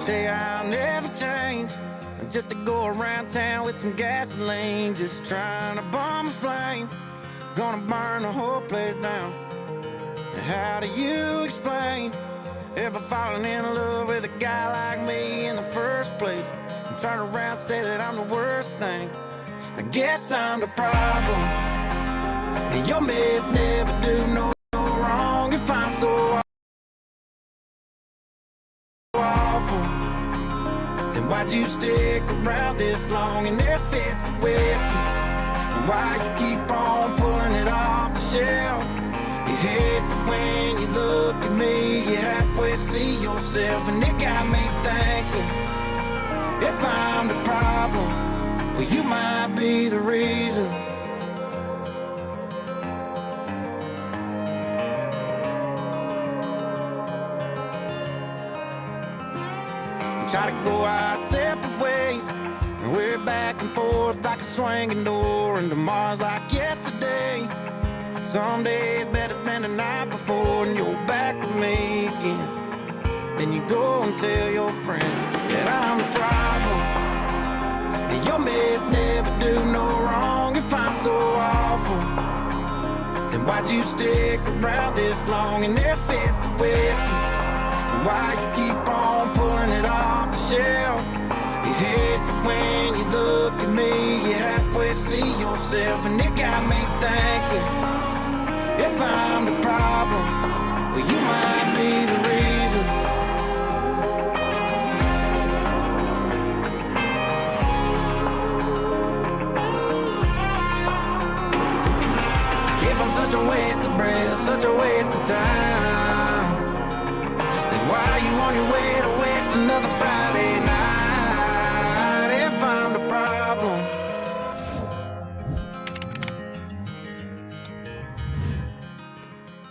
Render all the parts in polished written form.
say I'll never change. I'm just to go around town with some gasoline, just trying to bomb a flame. Gonna burn the whole place down. And how do you explain ever falling in love with a guy like me in the first place? And turn around and say that I'm the worst thing. I guess I'm the problem. And your mess never do no wrong. If I'm so awful, then why'd you stick around this long and their fist of whiskey? And why you keep on pulling it off the shelf? You hate that when you look at me, you halfway see yourself, and it got me thinking, if I'm the problem, well, you might be the reason. Try to go our separate ways, and we're back and forth like a swinging door, and tomorrow's like yesterday. Some days better than the night before, and you're back with me again. Then you go and tell your friends that I'm the problem, and your mess never do no wrong. If I'm so awful, then why'd you stick around this long and their fist of whiskey? Why you keep on pulling it off the shelf? You hate that when you look at me, you halfway see yourself, and it got me thinking, if I'm the problem, well, you might be the reason. If I'm such a waste of breath, such a waste of time, why you on your way to waste another Friday night? If I'm the problem.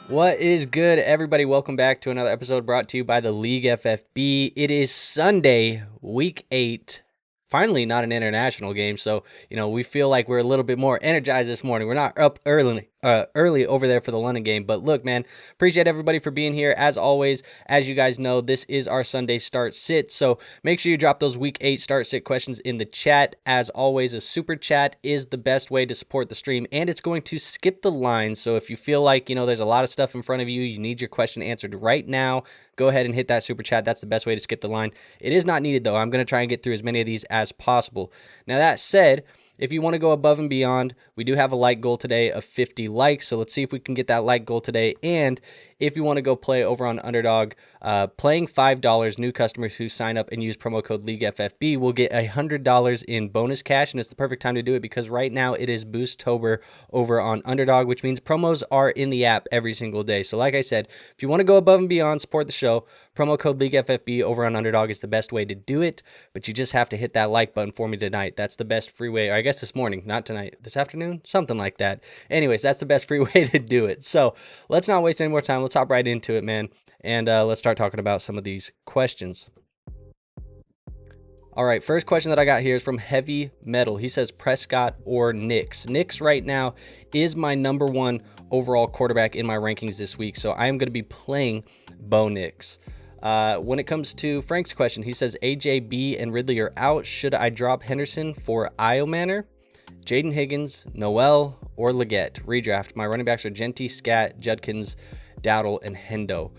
What is good, everybody? Welcome back to another episode brought to you by the League FFB. It is Sunday, week 8. Finally, not an international game, so we feel like we're a little bit more energized this morning. We're not up early over there for the London game, but look, man, appreciate everybody for being here. As always, as you guys know, this is our Sunday start sit, so make sure you drop those week 8 start sit questions in the chat. As always, a super chat is the best way to support the stream, and it's going to skip the line. So if you feel like there's a lot of stuff in front of you, you need your question answered right now, go ahead and hit that super chat. That's the best way to skip the line. It is not needed, though. I'm going to try and get through as many of these as possible. Now, that said, if you want to go above and beyond, we do have a like goal today of 50 likes. So let's see if we can get that like goal today. And if you want to go play over on Underdog, playing $5, new customers who sign up and use promo code LeagueFFB will get $100 in bonus cash. And it's the perfect time to do it because right now it is Boosttober over on Underdog, which means promos are in the app every single day. So like I said, if you want to go above and beyond, support the show, promo code LeagueFFB over on Underdog is the best way to do it. But you just have to hit that like button for me tonight. That's the best free way, or I guess this morning, not tonight, this afternoon, something like that. Anyways, that's the best free way to do it. So let's not waste any more time. Let's hop right into it, man. And let's start talking about some of these questions. All right, first question that I got here is from Heavy Metal. He says Prescott or Nix. Nix right now is my number 1 overall quarterback in my rankings this week, so I am going to be playing Bo Nix. When it comes to Frank's question, he says AJB and Ridley are out. Should I drop Henderson for Iomanner, Jaden Higgins, Noel, or Leggett? Redraft. My running backs are Genty, Scat, Judkins, Dowdle, and Hendo.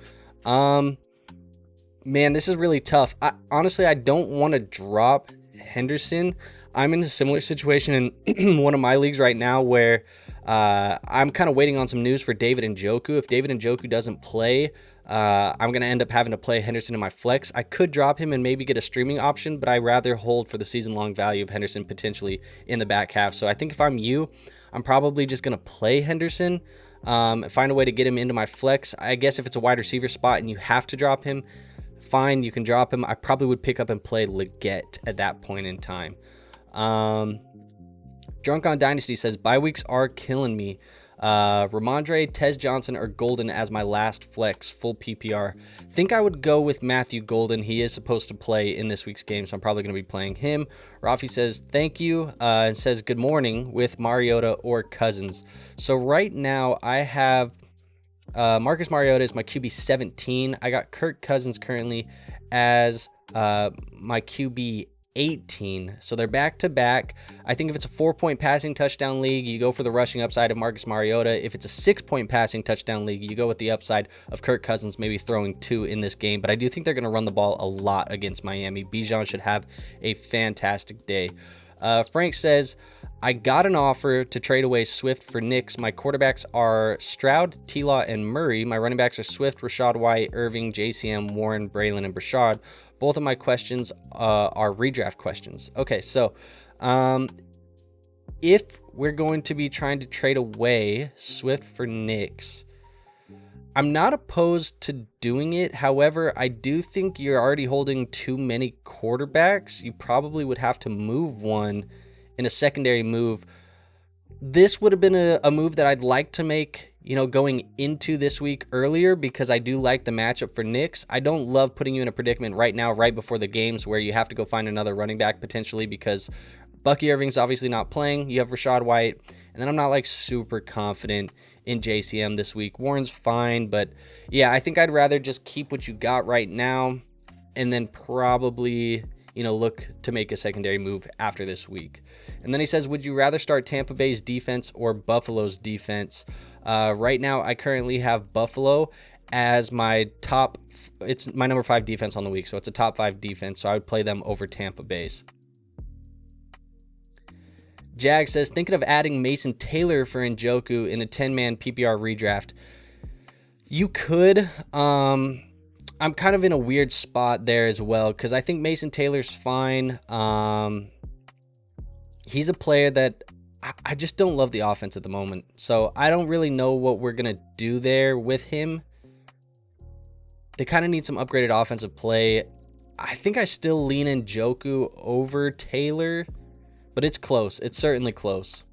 Man, this is really tough. Honestly, I don't want to drop Henderson. I'm in a similar situation in one of my leagues right now where I'm kind of waiting on some news for David Njoku. If David Njoku doesn't play, I'm going to end up having to play Henderson in my flex. I could drop him and maybe get a streaming option, but I'd rather hold for the season-long value of Henderson potentially in the back half. So I think if I'm you, I'm probably just going to play Henderson, find a way to get him into my flex. I guess if it's a wide receiver spot and you have to drop him, fine, you can drop him. I probably would pick up and play Leggett at that point in time. Drunk on Dynasty says, bye weeks are killing me. Ramondre, Tez Johnson, or Golden as my last flex, full PPR. Think I would go with Matthew Golden. He is supposed to play in this week's game, so I'm probably going to be playing him. Rafi says, thank you, and says, good morning with Mariota or Cousins. So right now I have Marcus Mariota is my QB 17. I got Kirk Cousins currently as my QB 18. So they're back to back. I think if it's a 4-point passing touchdown league, you go for the rushing upside of Marcus Mariota. If it's a 6-point passing touchdown league, you go with the upside of Kirk Cousins, maybe throwing 2 in this game. But I do think they're going to run the ball a lot against Miami. Bijan should have a fantastic day. Frank says, I got an offer to trade away Swift for Knicks. My quarterbacks are Stroud, T-Law, and Murray. My running backs are Swift, Rashad White, Irving, JCM, Warren, Braylon, and Brashad. Both of my questions are redraft questions. Okay, so if we're going to be trying to trade away Swift for Knicks, I'm not opposed to doing it. However, I do think you're already holding too many quarterbacks. You probably would have to move one in a secondary move. This would have been a move that I'd like to make, going into this week earlier, because I do like the matchup for Knicks. I don't love putting you in a predicament right now, right before the games, where you have to go find another running back potentially, because Bucky Irving's obviously not playing. You have Rashad White, and then I'm not super confident in JCM this week. Warren's fine, but yeah, I think I'd rather just keep what you got right now and then probably, look to make a secondary move after this week. And then he says, would you rather start Tampa Bay's defense or Buffalo's defense? Right now, I currently have Buffalo as my top. It's my number 5 defense on the week, so it's a top 5 defense. So I would play them over Tampa Bay's. Jag says, thinking of adding Mason Taylor for Njoku in a 10-man PPR redraft. You could. I'm kind of in a weird spot there as well, because I think Mason Taylor's fine. He's a player that I just don't love the offense at the moment. So I don't really know what we're going to do there with him. They kind of need some upgraded offensive play. I think I still lean Njoku over Taylor, but it's close. It's certainly close.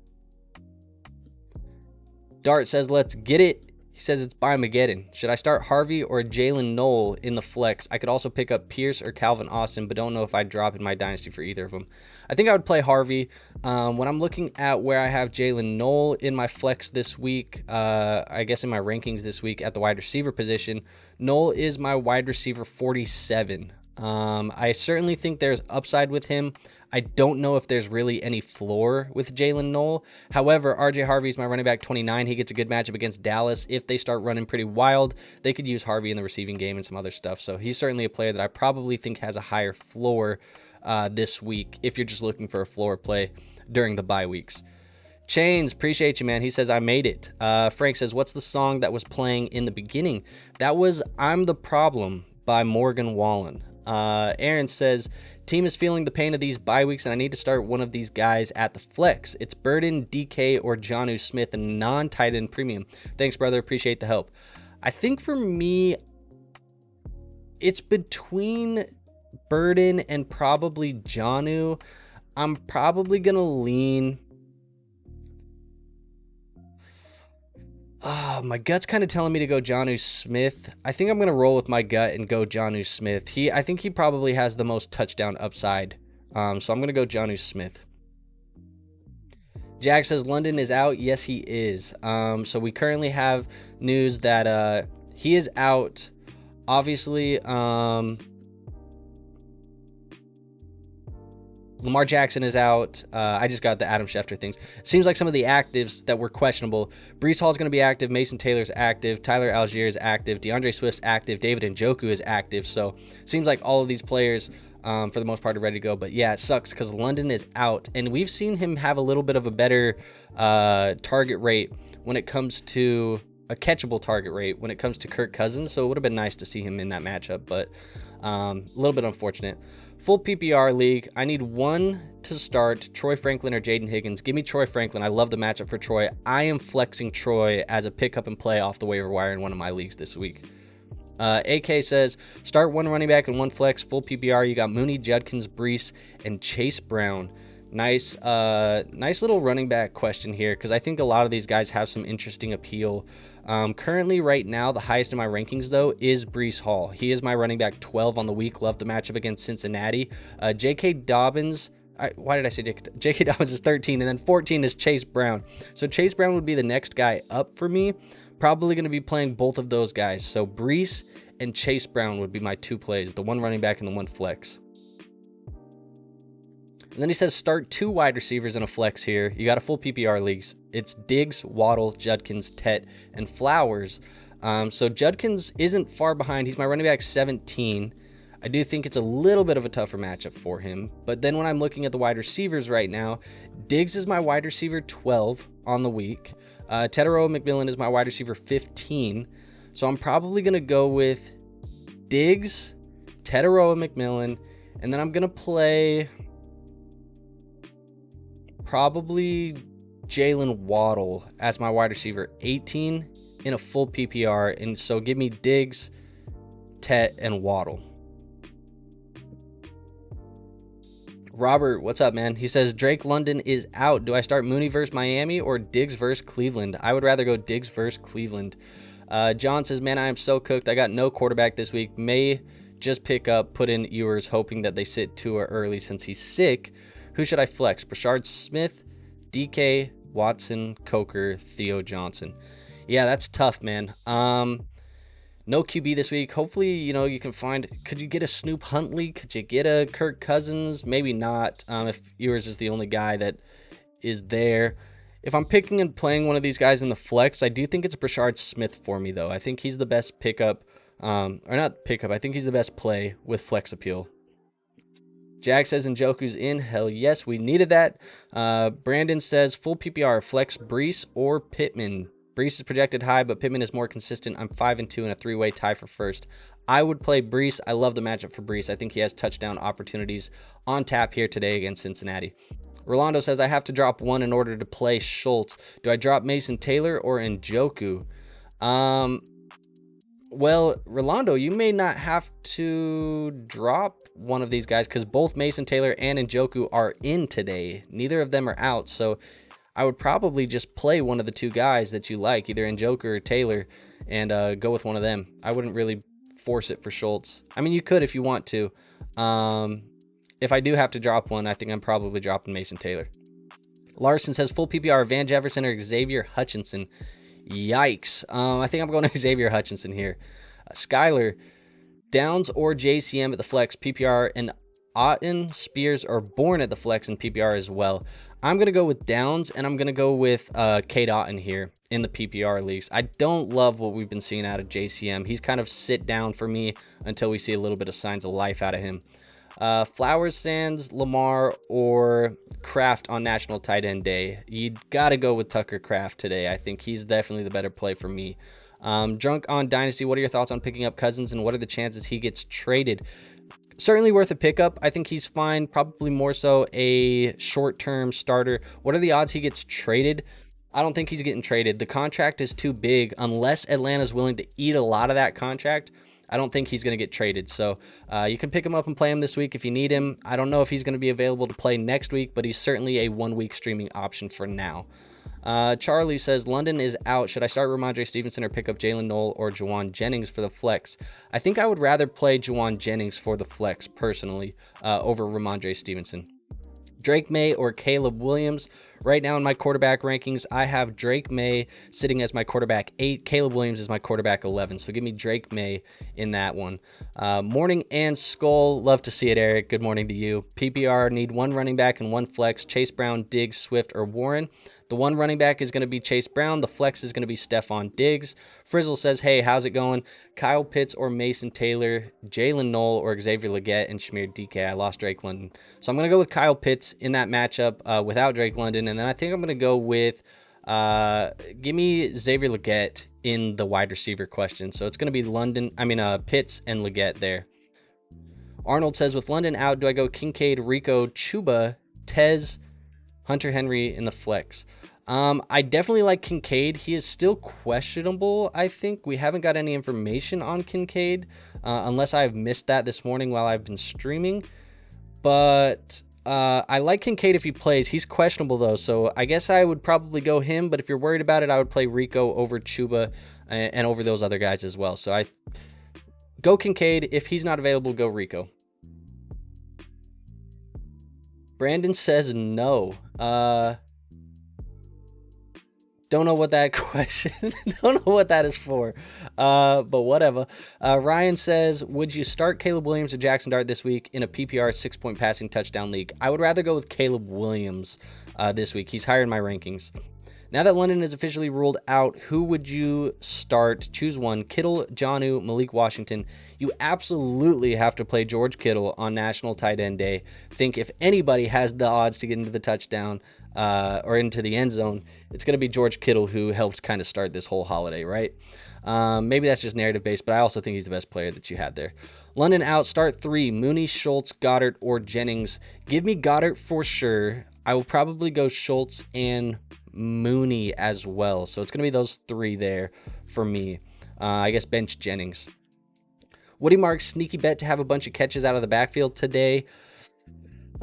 Dart says, let's get it. He says it's by Mageddon. Should I start Harvey or Jalen Knoll in the flex? I could also pick up Pierce or Calvin Austin, but don't know if I'd drop in my dynasty for either of them. I think I would play Harvey. When I'm looking at where I have Jalen Knoll in my flex this week, I guess in my rankings this week at the wide receiver position, Knoll is my wide receiver 47. I certainly think there's upside with him. I don't know if there's really any floor with Jalen Knoll. However, RJ Harvey is my running back 29. He gets a good matchup against Dallas. If they start running pretty wild, they could use Harvey in the receiving game and some other stuff. So he's certainly a player that I probably think has a higher floor this week, if you're just looking for a floor play during the bye weeks. Chains, appreciate you, man. He says, I made it. Frank says, what's the song that was playing in the beginning? That was I'm the Problem by Morgan Wallen. Aaron says, team is feeling the pain of these bye weeks, and I need to start one of these guys at the flex. It's Burden, DK, or Jonnu Smith, a non-tight end premium. Thanks, brother. Appreciate the help. I think for me, it's between Burden and probably Jonnu. I'm probably going to lean. My gut's kind of telling me to go Jonnu Smith. I think I'm going to roll with my gut and go Jonnu Smith. I think he probably has the most touchdown upside. So I'm going to go Jonnu Smith. Jack says London is out. Yes, he is. So we currently have news that he is out. Obviously, Lamar Jackson is out. I just got the Adam Schefter things. Seems like some of the actives that were questionable. Breece Hall is going to be active. Mason Taylor's active. Tyler Algier is active. DeAndre Swift's active. David Njoku is active. So seems like all of these players, for the most part, are ready to go. But yeah, it sucks because London is out. And we've seen him have a little bit of a better target rate when it comes to a catchable target rate when it comes to Kirk Cousins. So it would have been nice to see him in that matchup. But a little bit unfortunate. Full PPR league. I need one to start, Troy Franklin or Jaden Higgins. Give me Troy Franklin. I love the matchup for Troy. I am flexing Troy as a pickup and play off the waiver wire in one of my leagues this week. AK says, start one running back and one flex, full PPR. You got Mooney, Judkins, Breece, and Chase Brown. Nice little running back question here, because I think a lot of these guys have some interesting appeal. Currently, right now, the highest in my rankings, though, is Breece Hall. He is my running back 12 on the week. Love the matchup against Cincinnati. J.K. Dobbins, why did I say J.K. Dobbins is 13, and then 14 is Chase Brown. So Chase Brown would be the next guy up for me. probably going to be playing both of those guys. So Brees and Chase Brown would be my 2 plays, the one running back and the one flex. And then he says start 2 wide receivers in a flex here. You got a full PPR leagues. It's Diggs, Waddle, Judkins, Tet, and Flowers. So Judkins isn't far behind. He's my running back 17. I do think it's a little bit of a tougher matchup for him. But then when I'm looking at the wide receivers right now, Diggs is my wide receiver 12 on the week. Tetairoa McMillan is my wide receiver 15. So I'm probably going to go with Diggs, Tetairoa McMillan, and then I'm going to play probably Jalen Waddle as my wide receiver 18 in a full PPR. And so give me Diggs, Tet, and Waddle. Robert, what's up, man? He says Drake London is out. Do I start Mooney versus Miami or Diggs versus Cleveland? I would rather go Diggs versus Cleveland. John says, man, I am so cooked. I got no quarterback this week. May just pick up, put in Ewers, hoping that they sit Tua early since he's sick. Who should I flex? Brashard Smith, DK, Watson, Coker, Theo Johnson. Yeah, that's tough, man. No QB this week. Hopefully, you can find... Could you get a Snoop Huntley? Could you get a Kirk Cousins? Maybe not, if Ewers is the only guy that is there. If I'm picking and playing one of these guys in the flex, I do think it's Brashard Smith for me, though. I think he's the best pickup. Or not pickup. I think he's the best play with flex appeal. Jack says Njoku's in. Hell yes, we needed that. Brandon says full PPR, flex Brees or Pittman. Brees is projected high, but Pittman is more consistent. I'm 5-2 in a 3-way tie for first. I would play Brees. I love the matchup for Brees. I think he has touchdown opportunities on tap here today against Cincinnati. Rolando says I have to drop one in order to play Schultz. Do I drop Mason Taylor or Njoku? Well, Rolando, you may not have to drop one of these guys because both Mason Taylor and Njoku are in today. Neither of them are out, so I would probably just play one of the 2 guys that you like, either Njoku or Taylor, and go with one of them. I wouldn't really force it for Schultz. I mean, you could if you want to. If I do have to drop one, I think I'm probably dropping Mason Taylor. Larson says full PPR, Van Jefferson or Xavier Hutchinson. Yikes. I think I'm going to Xavier Hutchinson here. Skyler, Downs or JCM at the flex, PPR, and Otten, Spears are born at the flex and PPR as well. I'm going to go with Downs, and I'm going to go with Cade Otten here in the PPR leagues. I don't love what we've been seeing out of JCM. He's kind of sit down for me until we see a little bit of signs of life out of him. Flowers, Sands, Lamar, or Kraft on National Tight End Day. You got to go with Tucker Kraft today. I think he's definitely the better play for me. Drunk on Dynasty, what are your thoughts on picking up Cousins, and what are the chances he gets traded? Certainly worth a pickup. I think he's fine. Probably more so a short-term starter. What are the odds he gets traded? I don't think he's getting traded. The contract is too big. Unless Atlanta's willing to eat a lot of that contract, I don't think he's going to get traded. So you can pick him up and play him this week if you need him. I don't know if he's going to be available to play next week, but he's certainly a 1-week streaming option for now. Charlie says, London is out. Should I start Ramondre Stevenson or pick up Jalen Noel or Juwan Jennings for the flex? I think I would rather play Juwan Jennings for the flex, personally, over Ramondre Stevenson. Drake May or Caleb Williams. Right now in my quarterback rankings, I have Drake May sitting as my quarterback 8. Caleb Williams is my quarterback 11. So give me Drake May in that one. Morning and Skull. Love to see it, Eric. Good morning to you. PPR need 1 running back and 1 flex. Chase Brown, Diggs, Swift, or Warren. The 1 running back is going to be Chase Brown. The flex is going to be Stephon Diggs. Frizzle says, hey, how's it going? Kyle Pitts or Mason Taylor, Jalen Noel or Xavier Legette, and Shamir DK. I lost Drake London. So I'm going to go with Kyle Pitts in that matchup without Drake London. And then I think I'm going to go with, give me Xavier Legette in the wide receiver question. So it's going to be Pitts and Legette there. Arnold says, with London out, do I go Kincaid, Rico, Chuba, Tez, Hunter Henry in the flex? I definitely like Kincaid. He is still questionable, I think. We haven't got any information on Kincaid, unless I've missed that this morning while I've been streaming. But I like Kincaid if he plays. He's questionable, though, so I guess I would probably go him. But if you're worried about it, I would play Rico over Chuba and over those other guys as well. So I go Kincaid. If he's not available, go Rico. Brandon says no. Don't know what that question, don't know what that is for, but whatever. Ryan says, would you start Caleb Williams or Jackson Dart this week in a PPR 6-point passing touchdown league? I would rather go with Caleb Williams this week. He's higher in my rankings. Now that London is officially ruled out, who would you start? Choose one. Kittle, Jonnu, Malik Washington. You absolutely have to play George Kittle on National Tight End Day. Think if anybody has the odds to get into the touchdown or into the end zone, it's going to be George Kittle, who helped kind of start this whole holiday, right? Maybe that's just narrative based, but I also think he's the best player that you had there. London out, start 3. Mooney, Schultz, Goddard, or Jennings. Give me Goddard for sure. I will probably go Schultz and Mooney as well. So it's going to be those 3 there for me. I guess bench Jennings. Woody Marks, sneaky bet to have a bunch of catches out of the backfield today.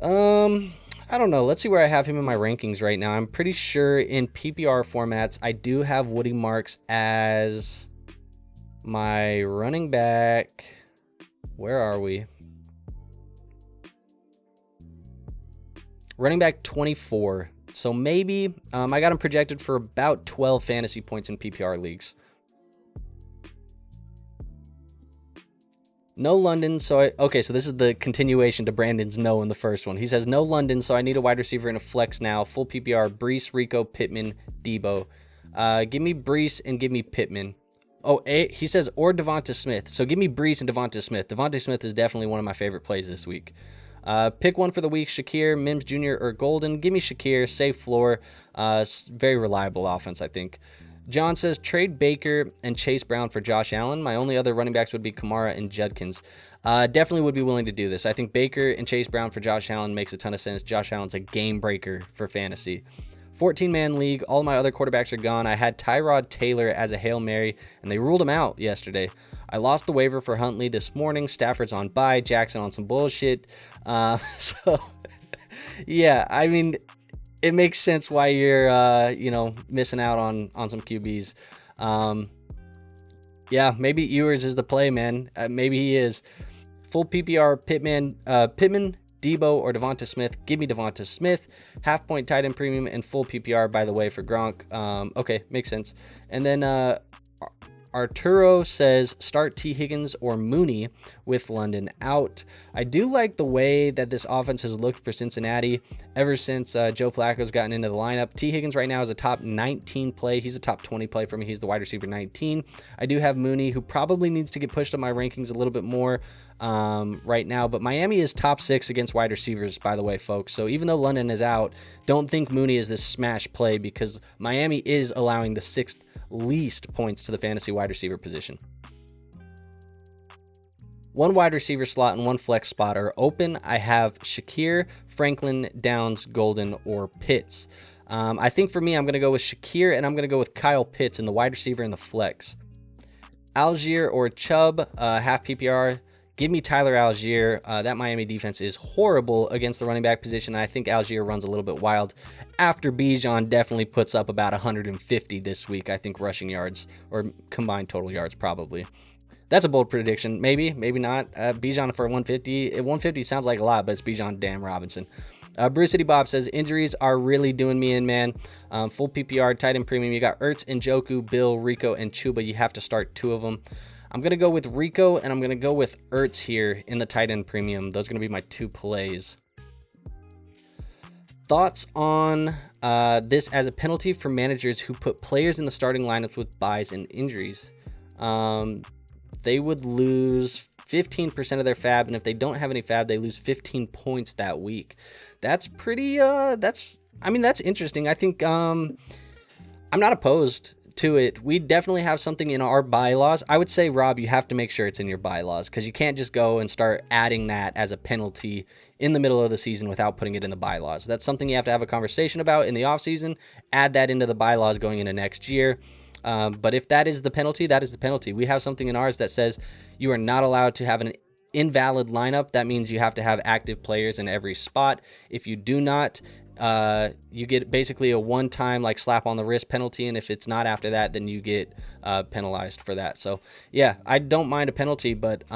I don't know. Let's see where I have him in my rankings right now. I'm pretty sure in PPR formats, I do have Woody Marks as my running back. Where are we? Running back 24. So maybe I got him projected for about 12 fantasy points in PPR leagues. No London, so okay, so this is the continuation to Brandon's no in the first one. He says, no London, so I need a wide receiver in a flex now. Full PPR, Brees, Rico, Pittman, Debo. Give me Brees and give me Pittman. Oh, he says, or Devonta Smith. So give me Brees and Devonta Smith. Devonta Smith is definitely one of my favorite plays this week. Pick one for the week, Shakir, Mims Jr., or Golden. Give me Shakir, safe floor. Very reliable offense, I think. John says, trade Baker and Chase Brown for Josh Allen. My only other running backs would be Kamara and Judkins. Definitely would be willing to do this. I think Baker and Chase Brown for Josh Allen makes a ton of sense. Josh Allen's a game breaker for fantasy. 14-man league. All my other quarterbacks are gone. I had Tyrod Taylor as a Hail Mary, and they ruled him out yesterday. I lost the waiver for Huntley this morning. Stafford's on bye. Jackson on some bullshit. So, yeah, I mean, it makes sense why you're, missing out on some QBs. Yeah, maybe Ewers is the play, man. Maybe he is. Full PPR, Pittman, Debo, or Devonta Smith. Give me Devonta Smith. Half-point tight end premium and full PPR, by the way, for Gronk. Okay, makes sense. And then Arturo says, start T. Higgins or Mooney with London out. I do like the way that this offense has looked for Cincinnati ever since Joe Flacco's gotten into the lineup. T. Higgins right now is a top 19 play. He's a top 20 play for me. He's the wide receiver 19. I do have Mooney, who probably needs to get pushed up my rankings a little bit more right now, but Miami is top 6 against wide receivers, by the way, folks. So even though London is out, don't think Mooney is this smash play, because Miami is allowing the 6th least points to the fantasy wide receiver position. One wide receiver slot and one flex spot are open. I have Shakir, Franklin, Downs, Golden, or Pitts. I think for me, I'm going to go with Shakir, and I'm going to go with Kyle Pitts in the wide receiver and the flex. Algier or Chubb, half PPR. Give me Tyler Algier. That Miami defense is horrible against the running back position. I think Algier runs a little bit wild after Bijan definitely puts up about 150 this week. I think rushing yards or combined total yards probably. That's a bold prediction. Maybe, maybe not. Bijan for 150. 150 sounds like a lot, but it's Bijan damn Robinson. Bruce City Bob says, injuries are really doing me in, man. Full PPR, tight end premium. You got Ertz, Njoku, Bill, Rico, and Chuba. You have to start 2 of them. I'm going to go with Rico, and I'm going to go with Ertz here in the tight end premium. Those are going to be my 2 plays. Thoughts on this as a penalty for managers who put players in the starting lineups with buys and injuries? They would lose 15% of their fab, and if they don't have any fab, they lose 15 points that week. That's pretty, that's interesting. I think I'm not opposed to it. We definitely have something in our bylaws. I would say, Rob, you have to make sure it's in your bylaws, because you can't just go and start adding that as a penalty in the middle of the season without putting it in the bylaws. That's something you have to have a conversation about in the offseason. Add that into the bylaws going into next year. But if that is the penalty, that is the penalty. We have something in ours that says you are not allowed to have an invalid lineup. That means you have to have active players in every spot. If you do not, you get basically a one-time like slap on the wrist penalty, and if it's not after that, then you get penalized for that. So yeah, I don't mind a penalty, but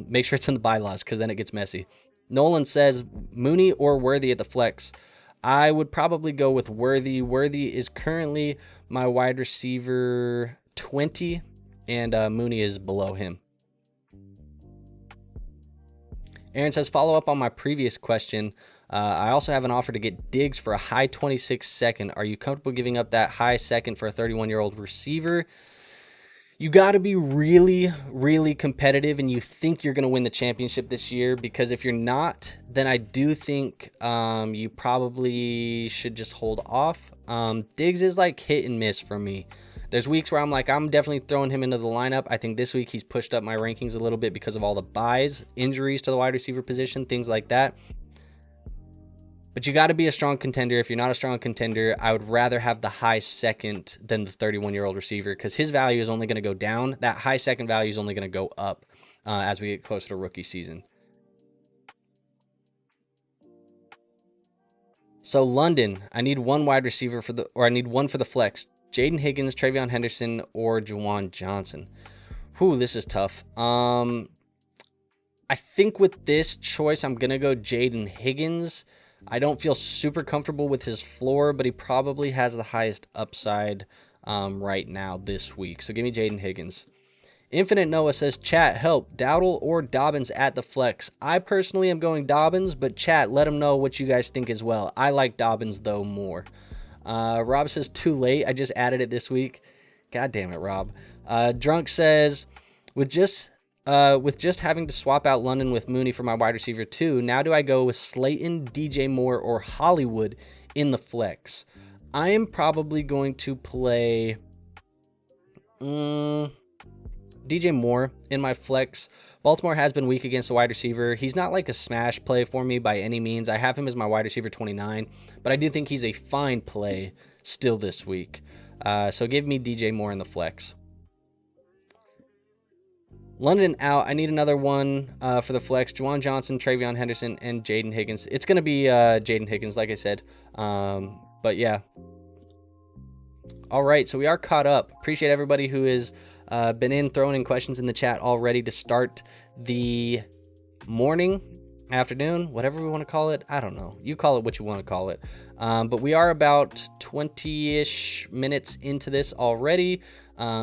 make sure it's in the bylaws, because then it gets messy. Nolan says, Mooney or Worthy at the flex. I would probably go with Worthy. Worthy is currently my wide receiver 20, and Mooney is below him. Aaron says, follow up on my previous question. I also have an offer to get Diggs for a high 26 second. Are you comfortable giving up that high second for a 31-year-old receiver? You got to be really, really competitive, and you think you're going to win the championship this year, because if you're not, then I do think you probably should just hold off. Diggs is like hit and miss for me. There's weeks where I'm like, I'm definitely throwing him into the lineup. I think this week he's pushed up my rankings a little bit because of all the buys, injuries to the wide receiver position, things like that. But you got to be a strong contender. If you're not a strong contender, I would rather have the high second than the 31-year-old receiver, because his value is only going to go down. That high second value is only going to go up as we get closer to rookie season. So London, I need one wide receiver I need one for the flex. Jaden Higgins, Travion Henderson, or Juwan Johnson. Whew, this is tough. I think with this choice, I'm going to go Jaden Higgins. I don't feel super comfortable with his floor, but he probably has the highest upside right now this week. So give me Jaden Higgins. Infinite Noah says, chat, help, Dowdle or Dobbins at the flex. I personally am going Dobbins, but chat, let them know what you guys think as well. I like Dobbins, though, more. Rob says, too late. I just added it this week. God damn it, Rob. Drunk says, with just having to swap out London with Mooney for my wide receiver 2, now do I go with Slayton, DJ Moore, or Hollywood in the flex? I am probably going to play DJ Moore in my flex. Baltimore has been weak against the wide receiver. He's not like a smash play for me by any means. I have him as my wide receiver 29, but I do think he's a fine play still this week. So give me DJ Moore in the flex. London out. I need another one for the flex. Juwan Johnson, Travion Henderson, and Jaden Higgins. It's going to be Jaden Higgins, like I said. But yeah. All right, so we are caught up. Appreciate everybody who has been throwing in questions in the chat already to start the morning, afternoon, whatever we want to call it. I don't know. You call it what you want to call it. But we are about 20-ish minutes into this already.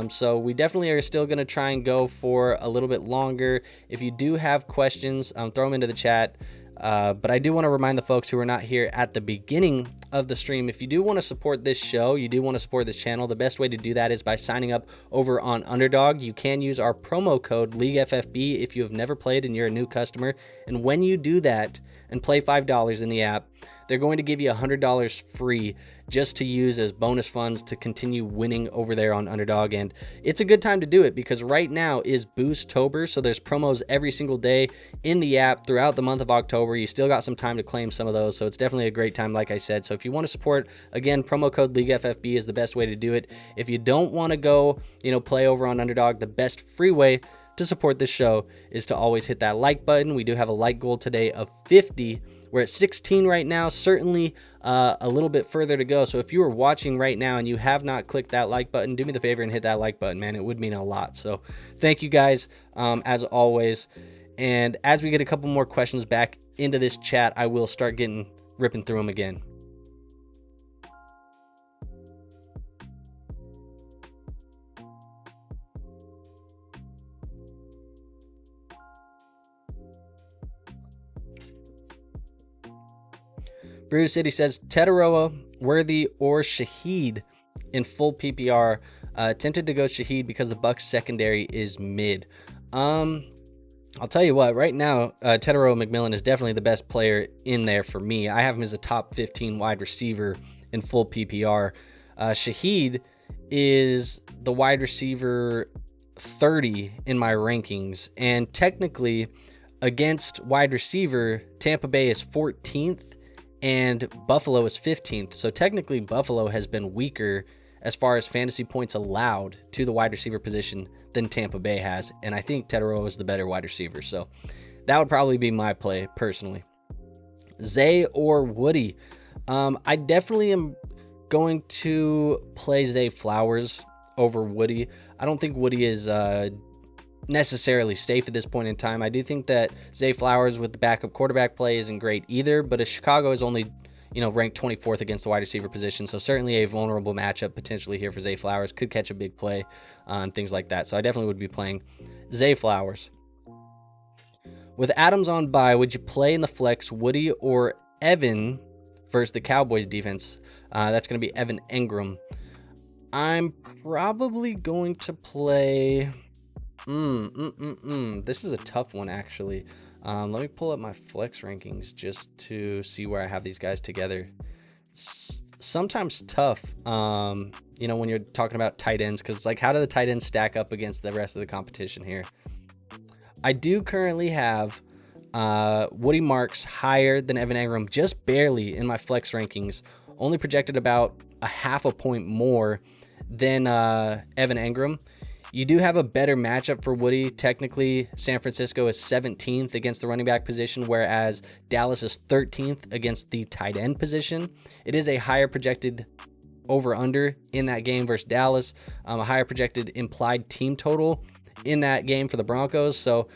So we definitely are still going to try and go for a little bit longer. If you do have questions, throw them into the chat. But I do want to remind the folks who are not here at the beginning of the stream, if you do want to support this show, you do want to support this channel, the best way to do that is by signing up over on Underdog. You can use our promo code LeagueFFB if you have never played and you're a new customer. And when you do that and play $5 in the app, they're going to give you $100 free just to use as bonus funds to continue winning over there on Underdog. And it's a good time to do it because right now is Boost-tober, so there's promos every single day in the app throughout the month of October. You still got some time to claim some of those, so it's definitely a great time, like I said. So if you want to support, again, promo code LeagueFFB is the best way to do it. If you don't want to go, play over on Underdog, the best free way to support this show is to always hit that like button. We do have a like goal today of 50. We're at 16 right now, certainly a little bit further to go. So if you are watching right now and you have not clicked that like button, do me the favor and hit that like button, man. It would mean a lot. So thank you guys, as always. And as we get a couple more questions back into this chat, I will start ripping through them again. Bruce City says, Tetaroa, Worthy, or Shaheed in full PPR. Tempted to go Shaheed because the Bucs secondary is mid. I'll tell you what, right now, Tetaroa McMillan is definitely the best player in there for me. I have him as a top 15 wide receiver in full PPR. Shaheed is the wide receiver 30 in my rankings. And technically, against wide receiver, Tampa Bay is 14th. And Buffalo is 15th. So technically Buffalo has been weaker as far as fantasy points allowed to the wide receiver position than Tampa Bay has. And I think Tetaroa is the better wide receiver. So that would probably be my play personally. Zay or Woody. I definitely am going to play Zay Flowers over Woody. I don't think Woody is necessarily safe at this point in time. I do think that Zay Flowers with the backup quarterback play isn't great either, but if Chicago is only, ranked 24th against the wide receiver position. So certainly a vulnerable matchup potentially here for Zay Flowers. Could catch a big play and things like that. So I definitely would be playing Zay Flowers. With Adams on bye, would you play in the flex Woody or Evan versus the Cowboys defense? That's going to be Evan Engram. I'm probably going to play... This is a tough one, actually. Let me pull up my flex rankings just to see where I have these guys together. It's sometimes tough, when you're talking about tight ends, because it's like, how do the tight ends stack up against the rest of the competition here? I do currently have Woody Marks higher than Evan Engram, just barely in my flex rankings, only projected about a half a point more than Evan Engram. You do have a better matchup for Woody. Technically, San Francisco is 17th against the running back position, whereas Dallas is 13th against the tight end position. It is a higher projected over-under in that game versus Dallas, a higher projected implied team total in that game for the Broncos. So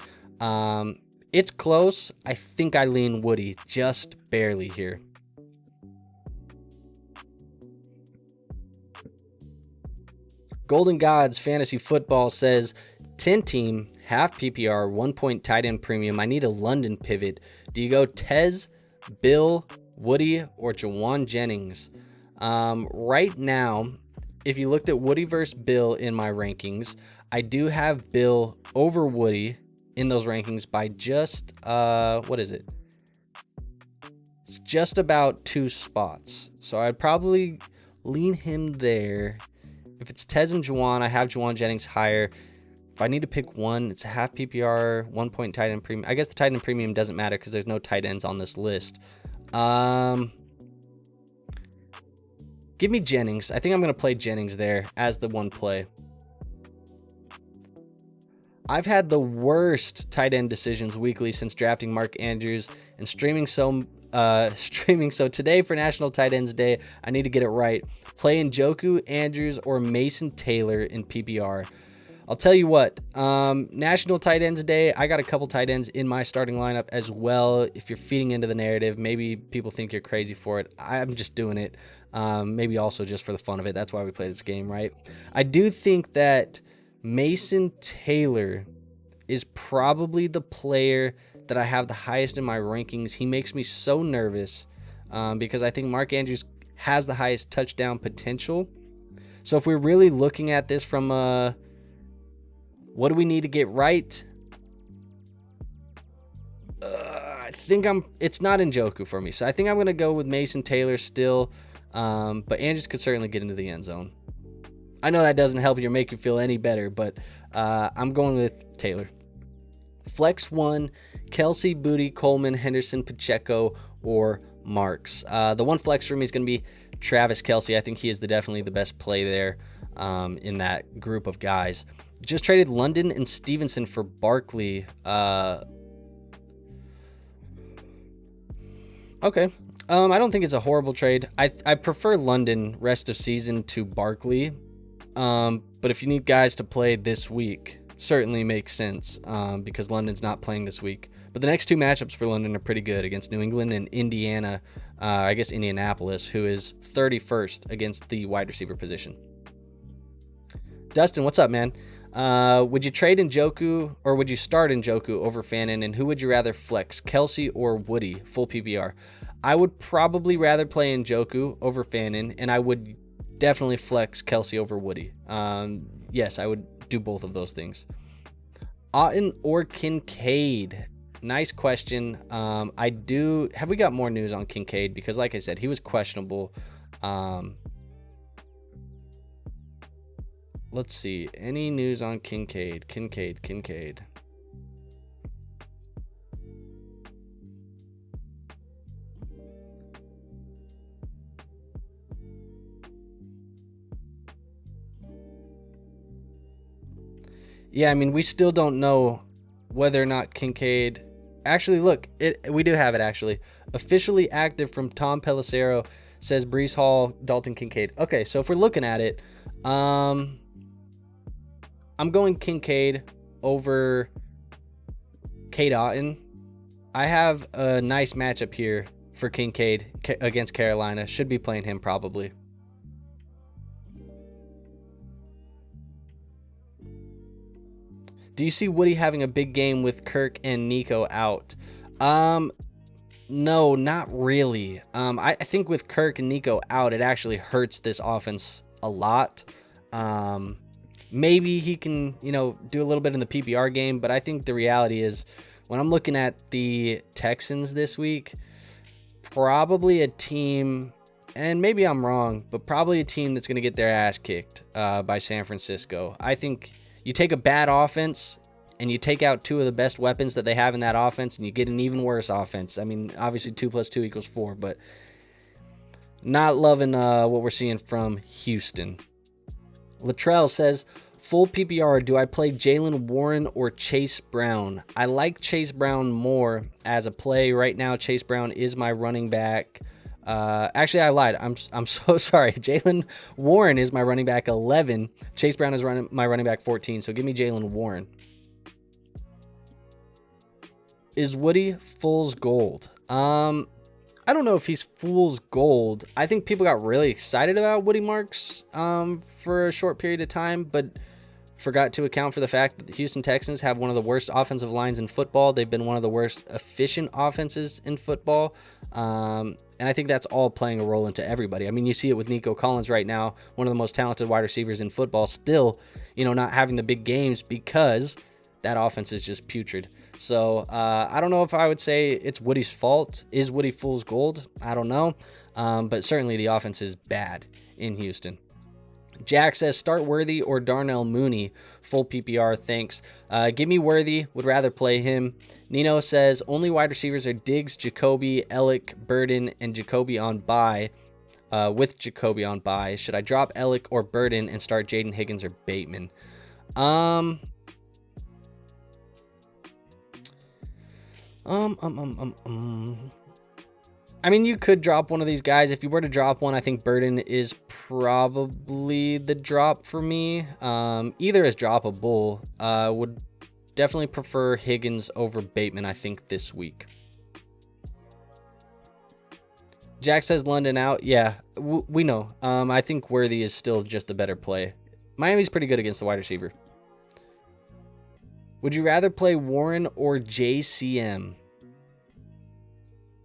it's close. I think I lean Woody just barely here. Golden Gods Fantasy Football says 10 team, half PPR, 1 point tight end premium. I need a London pivot. Do you go Tez, Bill, Woody, or Jawan Jennings? Right now, if you looked at Woody versus Bill in my rankings, I do have Bill over Woody in those rankings by just, what is it? It's just about 2 spots. So I'd probably lean him there. If it's Tez and Juwan, I have Juwan Jennings higher. If I need to pick one, it's a half PPR, 1 point tight end premium. I guess the tight end premium doesn't matter because there's no tight ends on this list. Give me Jennings. I think I'm going to play Jennings there as the one play. I've had the worst tight end decisions weekly since drafting Mark Andrews and streaming. So today for National Tight Ends Day, I need to get it right. Play Njoku, Andrews, or Mason Taylor in PPR. I'll tell you what, National Tight Ends Day, I got a couple tight ends in my starting lineup as well. If you're feeding into the narrative, maybe people think you're crazy for it. I'm just doing it. Maybe also just for the fun of it. That's why we play this game, right? I do think that Mason Taylor is probably the player that I have the highest in my rankings. He makes me so nervous because I think Mark Andrews has the highest touchdown potential. So if we're really looking at this from what do we need to get right? I think it's not Njoku for me. So I think I'm going to go with Mason Taylor still. But Andrews could certainly get into the end zone. I know that doesn't help you or make you feel any better, but I'm going with Taylor. Flex 1, Kelsey, Booty, Coleman, Henderson, Pacheco, or Marks. The one flex for me is going to be Travis Kelsey. I think he is definitely the best play there in that group of guys. Just traded London and Stevenson for Barkley. Okay. I don't think it's a horrible trade. I prefer London rest of season to Barkley. But if you need guys to play this week, certainly makes sense because London's not playing this week. But the next 2 matchups for London are pretty good against New England and Indiana. I guess Indianapolis, who is 31st against the wide receiver position. Dustin, what's up, man? Would you trade Njoku or would you start Njoku over Fannin? And who would you rather flex, Kelsey or Woody, full PPR? I would probably rather play Njoku over Fannin, and I would definitely flex Kelsey over Woody. Yes, I would do both of those things. Otten or Kincaid? Nice question. Have we got more news on Kincaid? Because like I said, he was questionable. Let's see. Any news on Kincaid? Kincaid. Yeah, I mean, we still don't know whether or not Kincaid... Actually, look, we do have it, actually. Officially active from Tom Pelissero, says Breece Hall, Dalton Kincaid. Okay, so if we're looking at it, I'm going Kincaid over Cade Otton. I have a nice matchup here for Kincaid against Carolina. Should be playing him probably. Do you see Woody having a big game with Kirk and Nico out? No, not really. I think with Kirk and Nico out, it actually hurts this offense a lot. Maybe he can, do a little bit in the PPR game, but I think the reality is when I'm looking at the Texans this week, probably a team, and maybe I'm wrong, but probably a team that's going to get their ass kicked by San Francisco. I think you take a bad offense and you take out two of the best weapons that they have in that offense, and you get an even worse offense. I mean, obviously 2 + 2 = 4, but not loving what we're seeing from Houston. Latrell says, full PPR, do I play Jaylen Warren or Chase Brown? I like Chase Brown more as a play. Right now, Chase Brown is my running back. Actually, I lied. I'm so sorry. Jaylen Warren is my running back 11. Chase Brown is my running back 14, so give me Jaylen Warren. Is Woody fool's gold? I don't know if he's fool's gold. I think people got really excited about Woody Marks for a short period of time, but forgot to account for the fact that the Houston Texans have one of the worst offensive lines in football. They've been one of the worst efficient offenses in football. And I think that's all playing a role into everybody. I mean, you see it with Nico Collins right now, one of the most talented wide receivers in football, still, not having the big games because that offense is just putrid. So I don't know if I would say it's Woody's fault. Is Woody fool's gold? I don't know. But certainly the offense is bad in Houston. Jack says, start Worthy or Darnell Mooney. Full PPR, thanks. Give me Worthy. Would rather play him. Nino says, only wide receivers are Diggs, Jacoby, Ellick, Burden, and Jacoby on bye. With Jacoby on bye. Should I drop Ellick or Burden and start Jaden Higgins or Bateman? I mean, you could drop one of these guys. If you were to drop one, I think Burden is probably the drop for me. Either is droppable. Would definitely prefer Higgins over Bateman, I think, this week. Jack says London out. Yeah, we know. I think Worthy is still just the better play. Miami's pretty good against the wide receiver. Would you rather play Warren or JCM?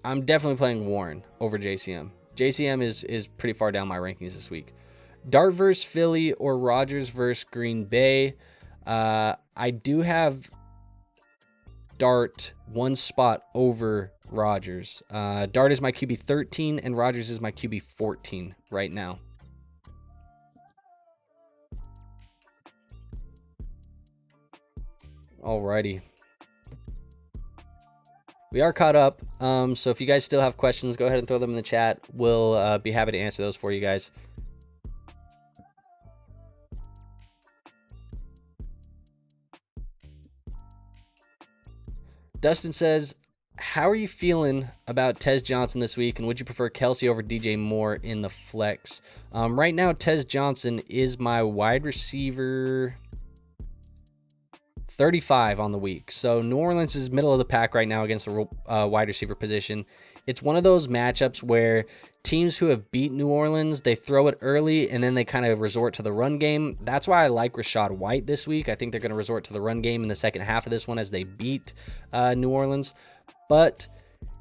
I'm definitely playing Warren over JCM. JCM is pretty far down my rankings this week. Dart versus Philly or Rodgers versus Green Bay. I do have Dart one spot over Rodgers. Dart is my QB 13 and Rodgers is my QB 14 right now. Alrighty. We are caught up. So if you guys still have questions, go ahead and throw them in the chat. We'll be happy to answer those for you guys. Dustin says, how are you feeling about Tez Johnson this week, and would you prefer Kelsey over DJ Moore in the flex? Right now, Tez Johnson is my wide receiver 35 on the week. So New Orleans is middle of the pack right now against the wide receiver position. It's one of those matchups where teams who have beat New Orleans, they throw it early and then they kind of resort to the run game. That's why I like Rachaad White this week. I think they're going to resort to the run game in the second half of this one as they beat New Orleans. But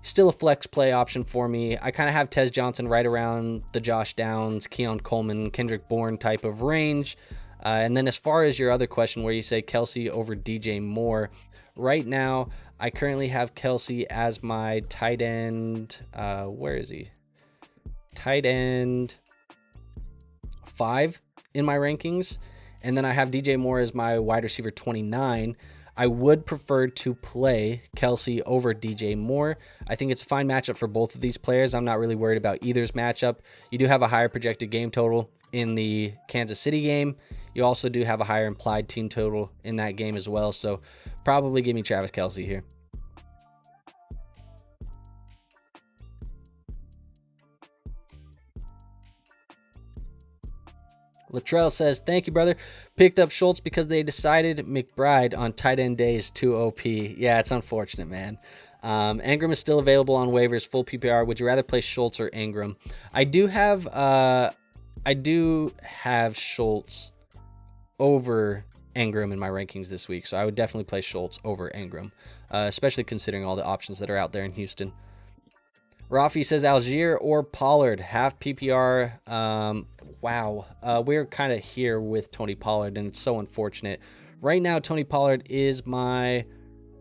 still a flex play option for me. I kind of have Tez Johnson right around the Josh Downs, Keon Coleman, Kendrick Bourne type of range. And then as far as your other question where you say Kelsey over DJ Moore, right now I currently have Kelsey as my tight end. Where is he? Tight end 5 in my rankings. And then I have DJ Moore as my wide receiver 29. I would prefer to play Kelsey over DJ Moore. I think it's a fine matchup for both of these players. I'm not really worried about either's matchup. You do have a higher projected game total in the Kansas City game. You also do have a higher implied team total in that game as well. So probably give me Travis Kelsey here. Latrell says, thank you, brother. Picked up Schultz because they decided McBride on tight end day is too OP. Yeah, it's unfortunate, man. Ingram is still available on waivers, full PPR. Would you rather play Schultz or Ingram? I do have Schultz over Ingram in my rankings this week, so I would definitely play Schultz over Ingram, especially considering all the options that are out there in Houston. Rafi says Algier or Pollard, half PPR. Wow, we're kind of here with Tony Pollard, and it's so unfortunate. Right now, Tony Pollard is my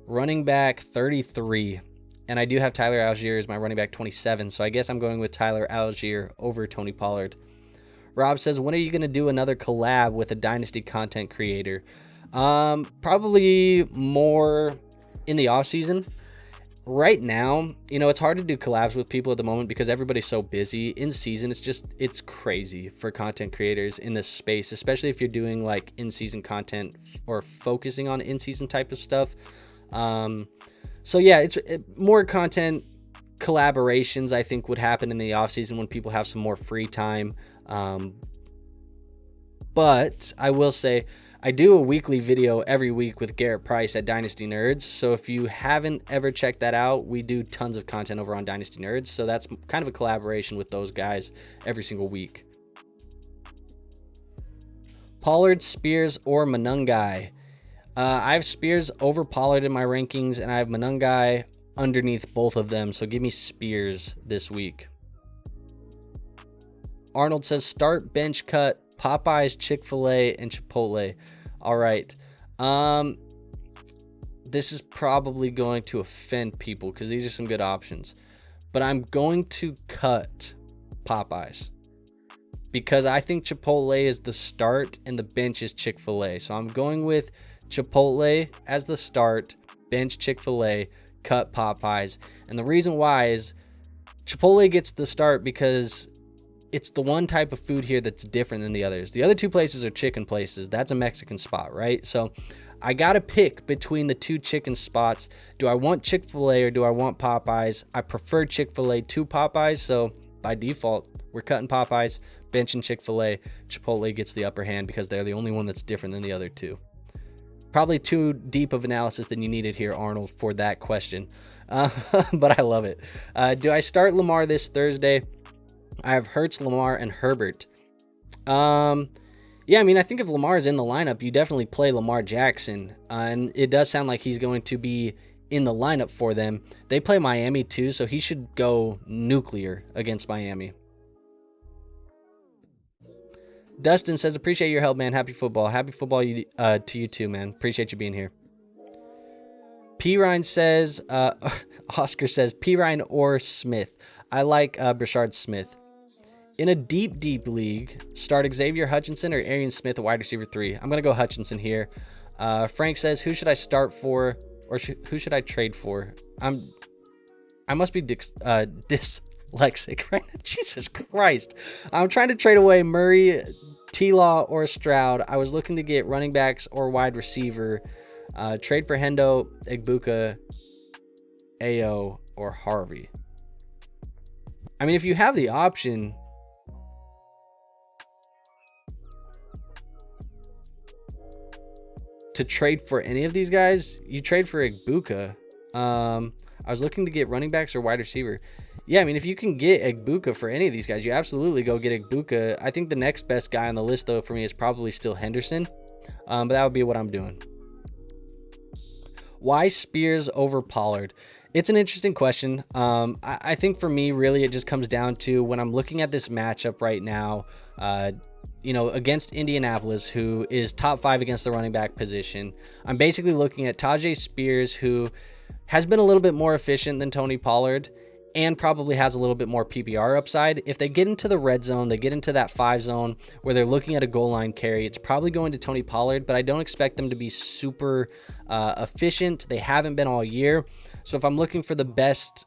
running back 33, and I do have Tyler Algier as my running back 27, so I guess I'm going with Tyler Algier over Tony Pollard. Rob says, when are you going to do another collab with a Dynasty content creator? Probably more in the off season. Right now, it's hard to do collabs with people at the moment because everybody's so busy. In season, it's crazy for content creators in this space, especially if you're doing like in-season content or focusing on in-season type of stuff. So yeah, it's more content collaborations I think would happen in the off season when people have some more free time. But I will say I do a weekly video every week with Garrett Price at Dynasty Nerds. So if you haven't ever checked that out, we do tons of content over on Dynasty Nerds. So that's kind of a collaboration with those guys every single week. Pollard, Spears, or Manungai? I have Spears over Pollard in my rankings, and I have Manungai underneath both of them. So give me Spears this week. Arnold says start, bench, cut, Popeyes, Chick-fil-A, and Chipotle. All right. This is probably going to offend people because these are some good options. But I'm going to cut Popeyes because I think Chipotle is the start and the bench is Chick-fil-A. So I'm going with Chipotle as the start, bench Chick-fil-A, cut Popeyes. And the reason why is Chipotle gets the start because it's the one type of food here that's different than the others. The other two places are chicken places. That's a Mexican spot, right? So I got to pick between the two chicken spots. Do I want Chick-fil-A or do I want Popeyes? I prefer Chick-fil-A to Popeyes. So by default, we're cutting Popeyes, benching Chick-fil-A. Chipotle gets the upper hand because they're the only one that's different than the other two. Probably too deep of analysis than you needed here, Arnold, for that question. But I love it. Do I start Lamar this Thursday? I have Hurts, Lamar, and Herbert. Yeah, I mean, I think if Lamar is in the lineup, you definitely play Lamar Jackson. And it does sound like he's going to be in the lineup for them. They play Miami too, so he should go nuclear against Miami. Dustin says, appreciate your help, man. Happy football. Happy football to you too, man. Appreciate you being here. P. Ryan says, Oscar says, P. Ryan or Smith. I like Brashard Smith. In a deep, deep league, start Xavier Hutchinson or Arian Smith, a wide receiver 3. I'm going to go Hutchinson here. Frank says, who should I start for or who should I trade for? I must be dyslexic right now. Jesus Christ. I'm trying to trade away Murray, T-Law, or Stroud. I was looking to get running backs or wide receiver. Trade for Hendo, Egbuka, Ao, or Harvey. I mean, if you have the option, to trade for any of these guys, you trade for Egbuka. I was looking to get running backs or wide receiver. Yeah, I mean, if you can get Egbuka for any of these guys, you absolutely go get Egbuka. I think the next best guy on the list, though, for me is probably still Henderson. But that would be what I'm doing. Why Spears over Pollard? It's an interesting question. I think for me, really, it just comes down to when I'm looking at this matchup right now, against Indianapolis, who is top 5 against the running back position. I'm basically looking at Tajay Spears, who has been a little bit more efficient than Tony Pollard and probably has a little bit more PPR upside. If they get into the red zone, they get into that 5 zone where they're looking at a goal line carry, it's probably going to Tony Pollard, but I don't expect them to be super efficient. They haven't been all year. So if I'm looking for the best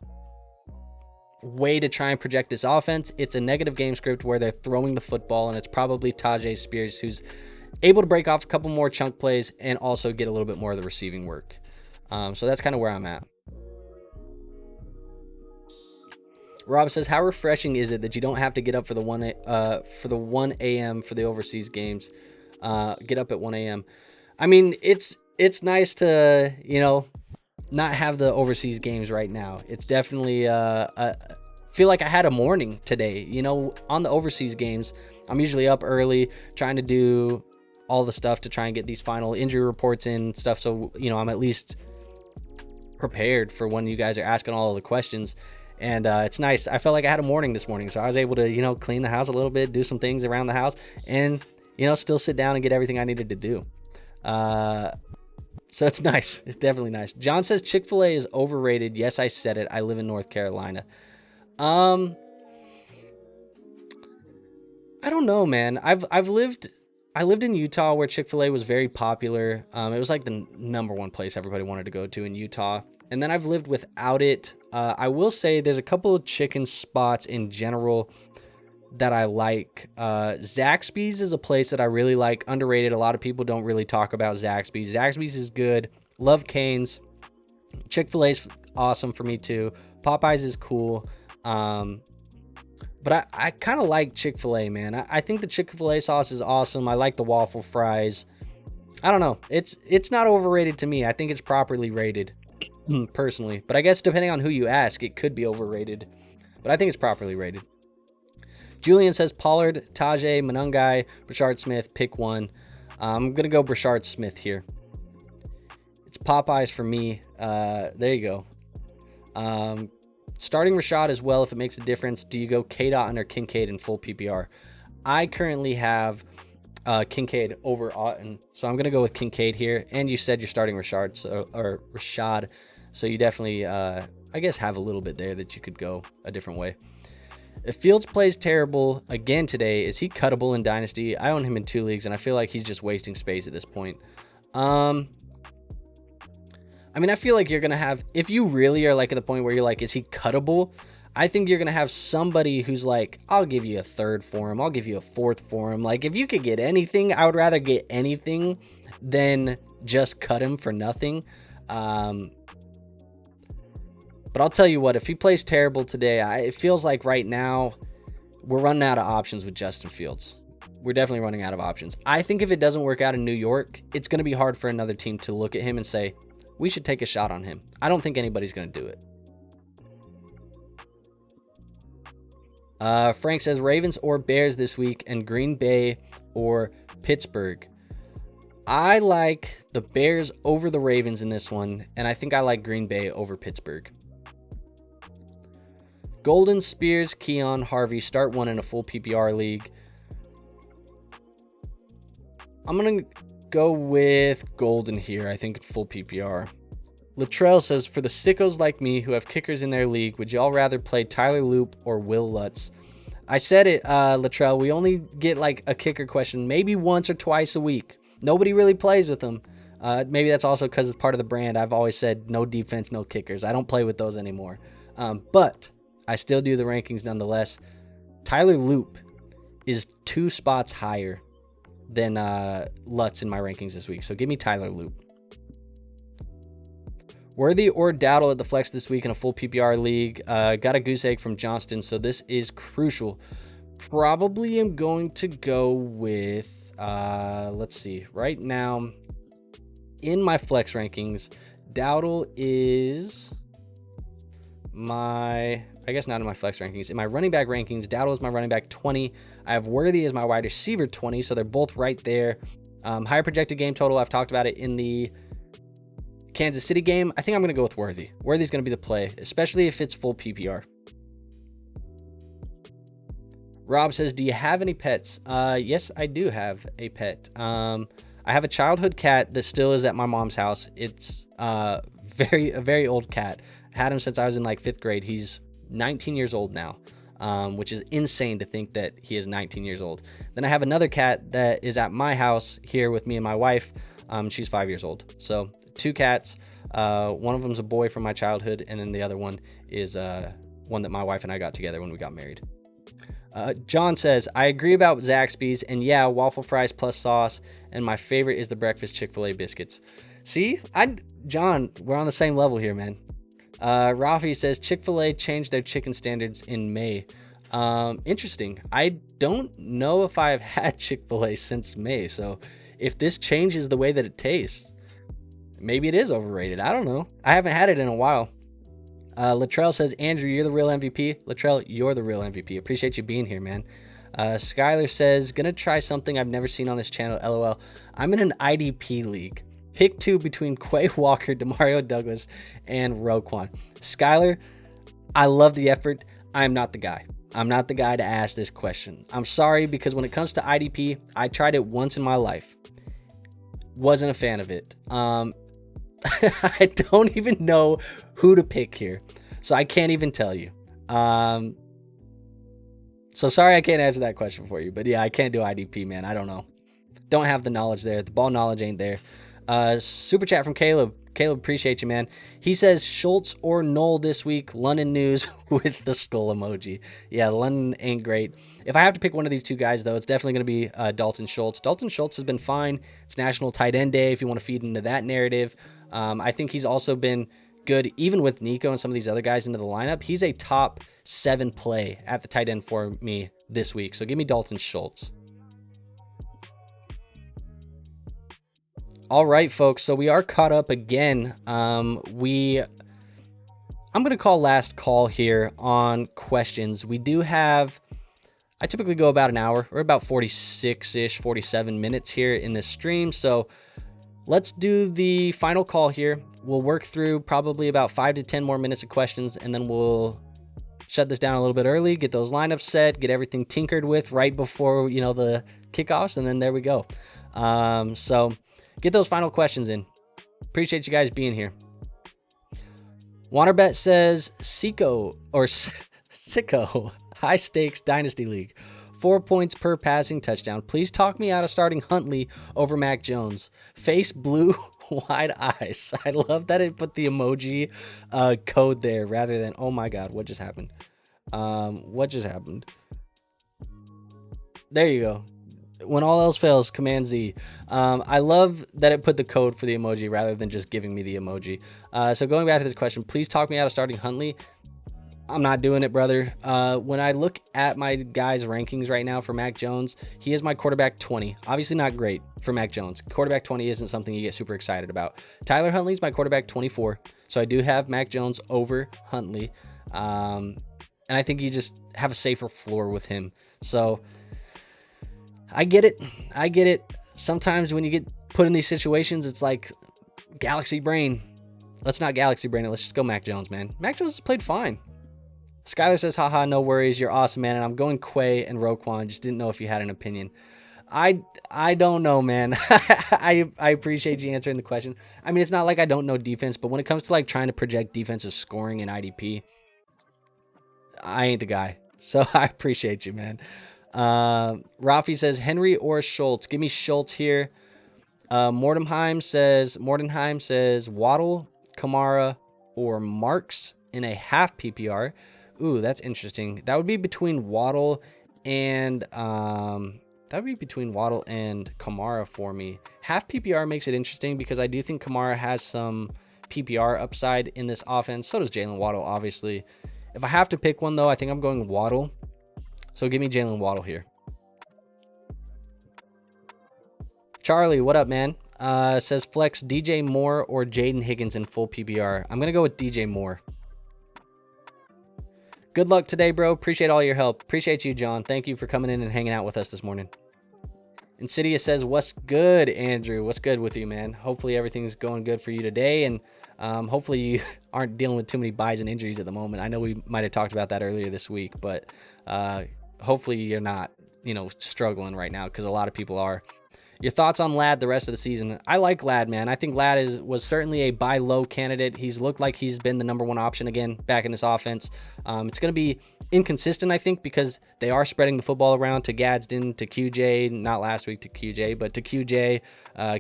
way to try and project this offense, it's a negative game script where they're throwing the football, and it's probably Tajay Spears who's able to break off a couple more chunk plays and also get a little bit more of the receiving work. So that's kind of where I'm at. Rob says, how refreshing is it that you don't have to get up for the 1 a.m. for the overseas games? Get up at 1 a.m. I mean, it's nice to, not have the overseas games right now. It's definitely feel like I had a morning today. You know, on the overseas games, I'm usually up early trying to do all the stuff to try and get these final injury reports in stuff, so you know I'm at least prepared for when you guys are asking all of the questions. And it's nice. I felt like I had a morning this morning, so I was able to, you know, clean the house a little bit, do some things around the house, and, you know, still sit down and get everything I needed to do. So it's nice. It's definitely nice. John says Chick-fil-A is overrated. Yes, I said it. I live in North Carolina. I don't know, man. I lived in Utah, where Chick-fil-A was very popular. It was like the number one place everybody wanted to go to in Utah. And then I've lived without it. I will say there's a couple of chicken spots in general that I like. Zaxby's is a place that I really like. Underrated. A lot of people don't really talk about Zaxby's. Zaxby's is good. Love Cane's. Chick-fil-A's awesome for me too. Popeyes is cool. But I kind of like Chick-fil-A, man. I think the Chick-fil-A sauce is awesome. I like the waffle fries. I don't know. It's not overrated to me. I think it's properly rated, personally. But I guess depending on who you ask, it could be overrated. But I think it's properly rated. Julian says Pollard, Tajay, Manungai, Brashard Smith, pick one. I'm going to go Brashard Smith here. It's Popeyes for me. There you go. Starting Rashad as well, if it makes a difference. Do you go K-Dot or Kincaid in full PPR? I currently have Kincaid over Otten, so I'm going to go with Kincaid here. And you said you're starting Rashad, so you definitely, I guess, have a little bit there that you could go a different way. If Fields plays terrible again today, is he cuttable in Dynasty? I own him in 2 leagues, and I feel like he's just wasting space at this point. I mean, I feel like you're going to have, if you really are like at the point where you're like, is he cuttable? I think you're going to have somebody who's like, I'll give you a third for him. I'll give you a fourth for him. Like, if you could get anything, I would rather get anything than just cut him for nothing. But I'll tell you what, if he plays terrible today, it feels like right now we're running out of options with Justin Fields. We're definitely running out of options. I think if it doesn't work out in New York, it's going to be hard for another team to look at him and say, we should take a shot on him. I don't think anybody's going to do it. Frank says Ravens or Bears this week, and Green Bay or Pittsburgh. I like the Bears over the Ravens in this one, and I think I like Green Bay over Pittsburgh. Golden, Spears, Keon, Harvey, start one in a full PPR league. I'm going to go with Golden here, I think, full PPR. Latrell says, for the sickos like me who have kickers in their league, would y'all rather play Tyler Loop or Will Lutz? I said it, Latrell. We only get like a kicker question maybe once or twice a week. Nobody really plays with them. Maybe that's also because it's part of the brand. I've always said no defense, no kickers. I don't play with those anymore. But I still do the rankings nonetheless. Tyler Loop is 2 spots higher than Lutz in my rankings this week. So give me Tyler Loop. Worthy or Dowdle at the flex this week in a full PPR league. Got a goose egg from Johnston, so this is crucial. Probably am going to go with, let's see. Right now, in my flex rankings, Dowdle is my, I guess not in my flex rankings. In my running back rankings, Dowdle is my running back 20. I have Worthy as my wide receiver 20, so they're both right there. Higher projected game total, I've talked about it in the Kansas City game. I think I'm going to go with Worthy. Worthy's going to be the play, especially if it's full PPR. Rob says, do you have any pets? Yes, I do have a pet. I have a childhood cat that still is at my mom's house. It's a very old cat. I had him since I was in like 5th grade. He's 19 years old now, which is insane to think that he is 19 years old. Then I have another cat that is at my house here with me and my wife. She's 5 years old. So 2 cats. One of them's a boy from my childhood, and then the other one is one that my wife and I got together when we got married. John says, I agree about Zaxby's, and yeah, waffle fries plus sauce, and my favorite is the breakfast Chick-fil-A biscuits. See, John, we're on the same level here, man. Rafi says, Chick-fil-A changed their chicken standards in May. Interesting. I don't know if I've had Chick-fil-A since May, so if this changes the way that it tastes, Maybe it is overrated. I don't know. I haven't had it in a while. Latrell says, Andrew, you're the real MVP. Latrell, you're the real MVP. Appreciate you being here, man. Skylar says, gonna try something I've never seen on this channel, LOL. I'm in an IDP league. Pick 2 between Quay Walker, Demario Douglas, and Roquan. Skylar, I love the effort. I am not the guy. I'm not the guy to ask this question. I'm sorry, because when it comes to IDP, I tried it once in my life. Wasn't a fan of it. I don't even know who to pick here, so I can't even tell you. So sorry I can't answer that question for you, but yeah, I can't do IDP, man. I don't know. Don't have the knowledge there. The ball knowledge ain't there. Super chat from Caleb. Caleb, appreciate you, man. He says Schultz or Knoll this week. London news with the skull emoji. Yeah, London ain't great. If I have to pick one of these two guys, though, it's definitely going to be Dalton Schultz. Dalton Schultz has been fine. It's National Tight End Day if you want to feed into that narrative. I think he's also been good, even with Nico and some of these other guys into the lineup. He's a top 7 play at the tight end for me this week. So give me Dalton Schultz. All right, folks. So we are caught up again. I'm going to call last call here on questions. We do have, I typically go about an hour or about 46-ish, 47 minutes here in this stream. So let's do the final call here. We'll work through probably about 5 to 10 more minutes of questions, and then we'll shut this down a little bit early, get those lineups set, get everything tinkered with right before, the kickoffs, and then there we go. So get those final questions in. Appreciate you guys being here. Waterbet says Sicko high stakes dynasty league. 4 points per passing touchdown. Please talk me out of starting Huntley over Mac Jones. Face blue, wide eyes. I love that it put the emoji code there rather than, oh my God, what just happened? What just happened? There you go. When all else fails, Command Z. I love that it put the code for the emoji rather than just giving me the emoji. So going back to this question, please talk me out of starting Huntley. I'm not doing it, brother. When I look at my guys' rankings right now for Mac Jones, he is my quarterback 20. Obviously not great for Mac Jones. Quarterback 20 isn't something you get super excited about. Tyler Huntley's my quarterback 24. So I do have Mac Jones over Huntley. And I think you just have a safer floor with him. So I get it. I get it. Sometimes when you get put in these situations, it's like galaxy brain. Let's not galaxy brain it. Let's just go Mac Jones, man. Mac Jones has played fine. Skylar says, haha, no worries. You're awesome, man. And I'm going Quay and Roquan. Just didn't know if you had an opinion. I don't know, man. I appreciate you answering the question. I mean, it's not like I don't know defense, but when it comes to like trying to project defensive scoring in IDP, I ain't the guy. So I appreciate you, man. Rafi says Henry or Schultz. Give me Schultz here. Mordenheim says Waddle, Kamara, or Marks in a half PPR. Ooh, that's interesting. That would be between Waddle and Kamara for me. Half PPR makes it interesting because I do think Kamara has some PPR upside in this offense. So does Jalen Waddle, obviously. If I have to pick one, though, I think I'm going Waddle. So give me Jalen Waddle here. Charlie, what up, man? Says flex DJ Moore or Jaden Higgins in full PPR. I'm going to go with DJ Moore. Good luck today, bro. Appreciate all your help. Appreciate you, John. Thank you for coming in and hanging out with us this morning. Insidious says, what's good, Andrew? What's good with you, man? Hopefully everything's going good for you today, and hopefully you aren't dealing with too many buys and injuries at the moment. I know we might have talked about that earlier this week, but hopefully you're not, struggling right now, because a lot of people are. Your thoughts on Ladd the rest of the season? I like Ladd, man. I think Ladd was certainly a buy low candidate. He's looked like he's been the number one option again back in this offense. It's going to be inconsistent, I think, because they are spreading the football around to Gadsden, to QJ, not last week to QJ, but to QJ,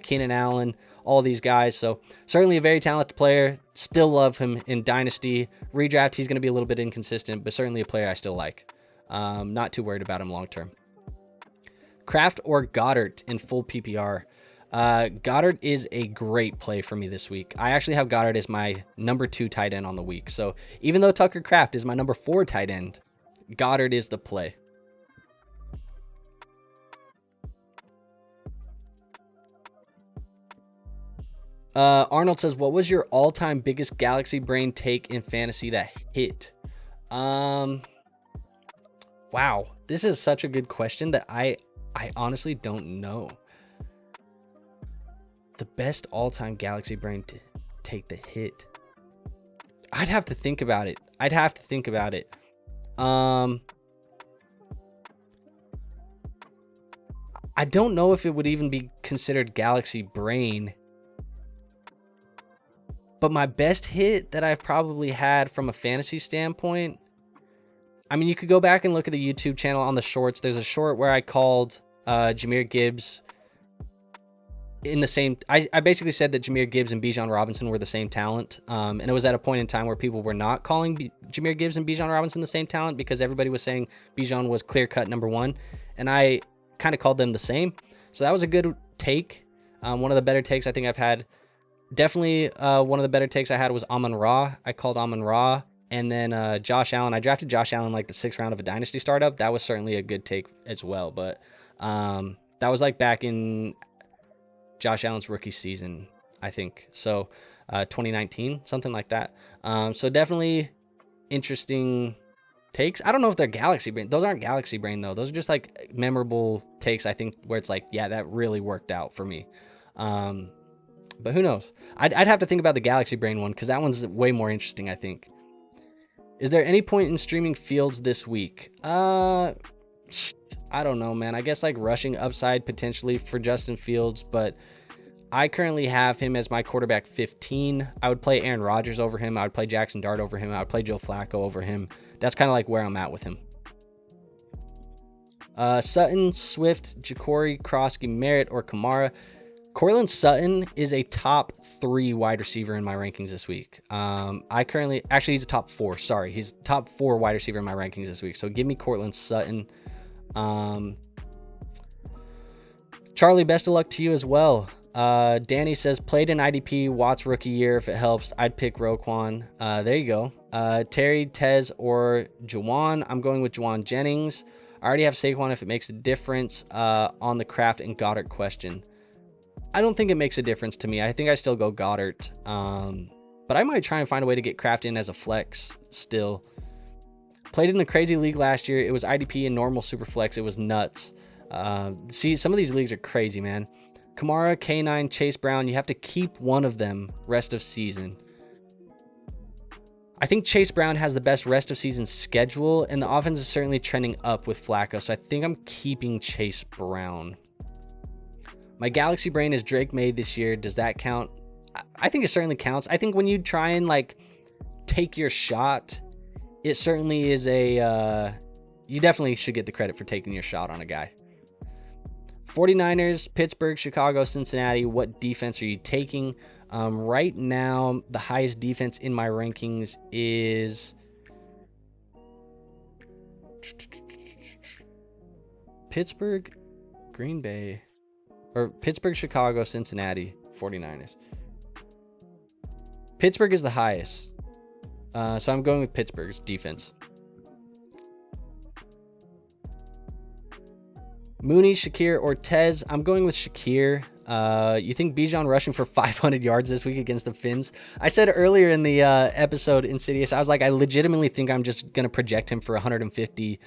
Keenan Allen, all these guys. So certainly a very talented player. Still love him in Dynasty. Redraft, he's going to be a little bit inconsistent, but certainly a player I still like. Not too worried about him long term. Kraft or Goddard in full PPR. Goddard is a great play for me this week. I actually have Goddard as my number 2 tight end on the week. So even though Tucker Kraft is my number 4 tight end, Goddard is the play. Arnold says, what was your all-time biggest Galaxy Brain take in fantasy that hit? Wow, this is such a good question that I honestly don't know. The best all-time Galaxy Brain take that hit. I'd have to think about it. I don't know if it would even be considered Galaxy Brain. But my best hit that I've probably had from a fantasy standpoint, I mean, you could go back and look at the YouTube channel on the shorts. There's a short where I called Jahmyr Gibbs in the same... I basically said that Jahmyr Gibbs and Bijan Robinson were the same talent. And it was at a point in time where people were not calling Jahmyr Gibbs and Bijan Robinson the same talent because everybody was saying Bijan was clear-cut number one. And I kind of called them the same. So that was a good take. One of the better takes I think I've had. Definitely one of the better takes I had was Amon-Ra. I called Amon-Ra. And then Josh Allen. I drafted Josh Allen like the 6th round of a dynasty startup. That was certainly a good take as well. But that was like back in Josh Allen's rookie season, I think. So 2019, something like that. So definitely interesting takes. I don't know if they're Galaxy Brain. Those aren't Galaxy Brain, though. Those are just like memorable takes, I think, where it's like, yeah, that really worked out for me. But who knows? I'd have to think about the Galaxy Brain one because that one's way more interesting, I think. Is there any point in streaming Fields this week? I don't know, man. I guess like rushing upside potentially for Justin Fields, but I currently have him as my quarterback 15. I would play Aaron Rodgers over him. I would play Jackson Dart over him. I would play Joe Flacco over him. That's kind of like where I'm at with him. Sutton, Swift, Ja'Cory, Krosky, Merritt, or Kamara. Cortland Sutton is a top 3 wide receiver in my rankings this week. He's a top 4. Sorry. He's top 4 wide receiver in my rankings this week. So give me Cortland Sutton. Charlie, best of luck to you as well. Danny says, played in IDP, Watt's rookie year. If it helps, I'd pick Roquan. There you go. Terry, Tez, or Juwan. I'm going with Juwan Jennings. I already have Saquon if it makes a difference on the Kraft and Goddard question. I don't think it makes a difference to me. I think I still go Goddard. But I might try and find a way to get Kraft in as a flex still. Played in a crazy league last year. It was IDP and normal super flex. It was nuts. See, some of these leagues are crazy, man. Kamara, K9, Chase Brown. You have to keep one of them rest of season. I think Chase Brown has the best rest of season schedule, and the offense is certainly trending up with Flacco. So I think I'm keeping Chase Brown. My Galaxy Brain is Drake May this year. Does that count? I think it certainly counts. I think when you try and like take your shot, it certainly is a, you definitely should get the credit for taking your shot on a guy. 49ers, Pittsburgh, Chicago, Cincinnati. What defense are you taking? Right now, the highest defense in my rankings is Pittsburgh, Green Bay. Or Pittsburgh, Chicago, Cincinnati, 49ers. Pittsburgh is the highest. So I'm going with Pittsburgh's defense. Mooney, Shakir, or Tez. I'm going with Shakir. You think Bijan rushing for 500 yards this week against the Finns? I said earlier in the episode, Insidious, I was like, I legitimately think I'm just going to project him for 150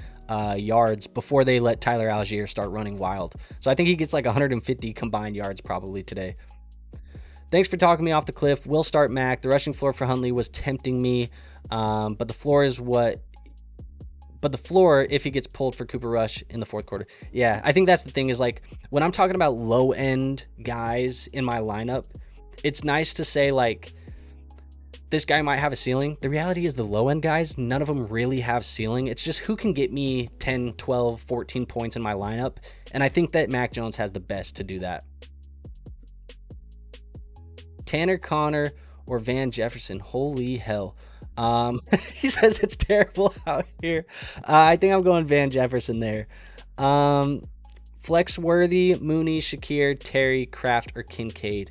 yards before they let Tyler Algier start running wild. So I think he gets like 150 combined yards probably today. Thanks for talking me off the cliff. We'll start Mac. The rushing floor for Huntley was tempting me, but the floor is what... But the floor, if he gets pulled for Cooper Rush in the fourth quarter. Yeah, I think that's the thing is like when I'm talking about low end guys in my lineup, it's nice to say like this guy might have a ceiling. The reality is the low end guys, none of them really have ceiling. It's just who can get me 10, 12, 14 points in my lineup. And I think that Mac Jones has the best to do that. Tanner Connor or Van Jefferson. Holy hell. He says it's terrible out here. I think I'm going Van Jefferson there. Flexworthy, Mooney, Shakir, Terry, Kraft, or Kincaid.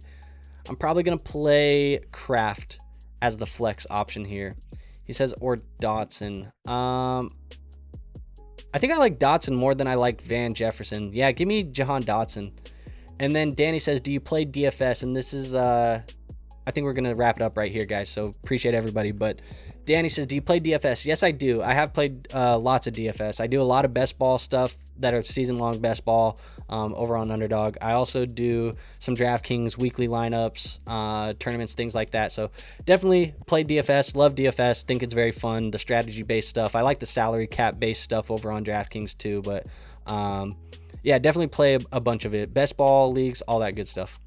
I'm probably going to play Kraft as the flex option here. He says, or Dotson. I think I like Dotson more than I like Van Jefferson. Yeah, give me Jahan Dotson. And then Danny says, do you play DFS? And this is I think we're going to wrap it up right here, guys. So appreciate everybody. But Danny says, do you play DFS? Yes, I do. I have played lots of DFS. I do a lot of best ball stuff that are season-long best ball over on Underdog. I also do some DraftKings weekly lineups, tournaments, things like that. So definitely play DFS. Love DFS. Think it's very fun. The strategy-based stuff. I like the salary cap-based stuff over on DraftKings too. But yeah, definitely play a bunch of it. Best ball leagues, all that good stuff.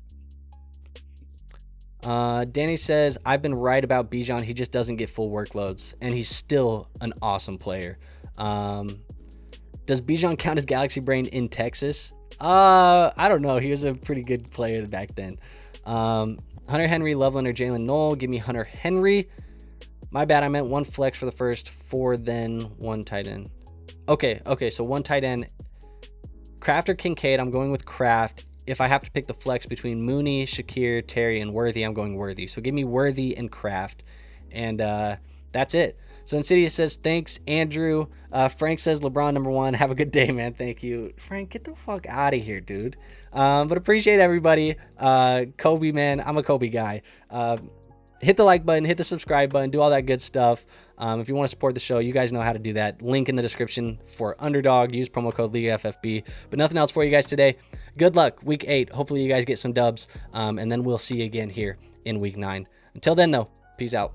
Danny says, I've been right about Bijan. He just doesn't get full workloads, and he's still an awesome player. Does Bijan count as Galaxy Brain in Texas? I don't know. He was a pretty good player back then. Hunter Henry, Loveland, or Jalen Knoll? Give me Hunter Henry. My bad. I meant one flex for the first 4, then one tight end. Okay. So one tight end. Kraft or Kincaid? I'm going with Kraft. If I have to pick the flex between Mooney, Shakir, Terry, and Worthy, I'm going Worthy. So give me Worthy and Kraft. And that's it. So Insidious says, thanks, Andrew. Frank says, LeBron #1. Have a good day, man. Thank you. Frank, get the fuck out of here, dude. But appreciate everybody. Kobe, man. I'm a Kobe guy. Hit the like button, hit the subscribe button, do all that good stuff. If you want to support the show, you guys know how to do that. Link in the description for Underdog. Use promo code LeagueFFB. But nothing else for you guys today. Good luck, week 8. Hopefully you guys get some dubs. And then we'll see you again here in week 9. Until then, though, peace out.